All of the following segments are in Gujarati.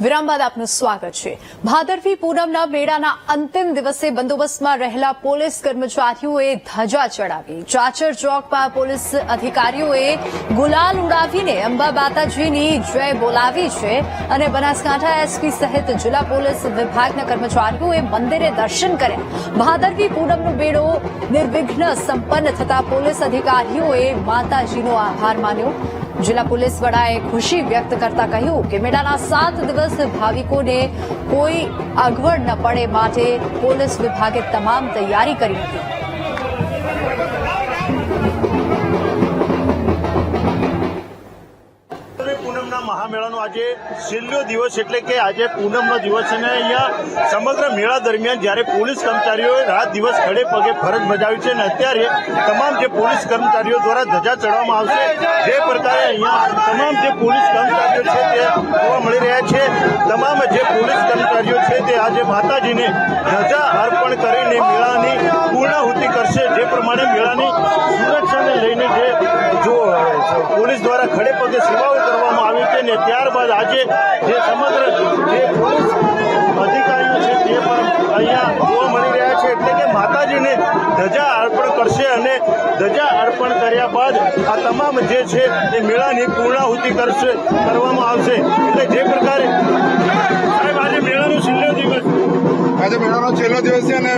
વિરામ બાદ આપનું સ્વાગત છે। ભાદરવી પૂનમના મેળાના અંતિમ દિવસે બંદોબસ્તમાં રહેલા પોલીસ કર્મચારીઓએ ધજા ચડાવી। ચાચર ચોકમાં પોલીસ અધિકારીઓએ ગુલાલ ઉડાવીને અંબા માતાજીની જય બોલાવી છે અને બનાસકાંઠા એસપી સહિત જિલ્લા પોલીસ વિભાગના કર્મચારીઓએ મંદિરે દર્શન કર્યા। ભાદરવી પૂનમનો મેળો નિર્વિઘ્ન સંપન્ન થતા પોલીસ અધિકારીઓએ માતાજીનો આભાર માન્યો। जिला पुलिस वडाए खुशी व्यक्त करता कह્યું કે મેળાના 7 દિવસ ભાવિકોને કોઈ અગવડ ન પડે માટે પોલીસ વિભાગે તમામ તૈયારી કરી હતી। પૂનમના મહામેળાનો આજે છેલ્લો દિવસ એટલે કે આજે પૂનમનો દિવસ છે અને અહીંયા સમગ્ર મેળા દરમિયાન જ્યારે પોલીસ કર્મચારીઓએ રાત દિવસ ખડે પગે ફરજ બજાવી છે અને અત્યારે તમામ જે પોલીસ કર્મચારીઓ દ્વારા ધજા ચડાવવામાં આવશે। જે પ્રકારે અહીંયા તમામ જે પોલીસ કર્મચારીઓ છે તે જોવા મળી રહ્યા છે। તમામ જે પોલીસ કર્મચારીઓ છે તે આજે માતાજીને ધજા અર્પણ કરીને મેળાની પૂર્ણાહુતિ કરશે। જે પ્રમાણે મેળાની સુરક્ષાને લઈને જે પોલીસ દ્વારા ખડે પગે સેવાઓ કરવામાં આવી છે ને ત્યારબાદ આજે જે સમગ્ર જે પોલીસ અધિકારીઓ છે તે પણ અહીંયા જોવા મળી રહ્યા છે। એટલે કે માતાજીને ધજા અર્પણ કરશે અને ધજા અર્પણ કર્યા બાદ આ તમામ જે છે એ મેળાની પૂર્ણાહુતિ કરવામાં આવશે। એટલે જે પ્રકારે સાહેબ આજે મેળાનો છેલ્લો દિવસ આજે મેળાનો છેલ્લો દિવસ છે અને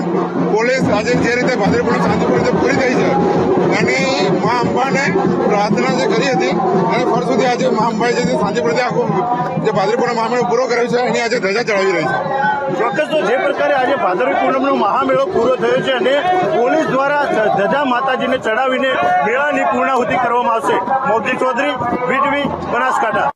પોલીસ આજે જે રીતે ભાદરવી પૂનમ શાંતિપૂર્ણ રીતે પૂરી થઈ છે અને મા અંબાને પ્રાર્થના જે કરી હતી અને ફળ સુધી આજે મા અંબાએ જે શાંતિપૂર્ણ આખું જે ભાદરવી પૂનમ મહામેળો પૂરો કર્યો છે એની આજે ધજા ચડાવી રહી છે। ચોક્કસ તો જે પ્રકારે આજે ભાદરવી પૂનમનો મહામેળો પૂરો થયો છે અને પોલીસ દ્વારા ધજા માતાજીને ચડાવીને મેળાની પૂર્ણાહુતિ કરવામાં આવશે। મોગજી ચૌધરી, વીટીવી, બનાસકાંઠા।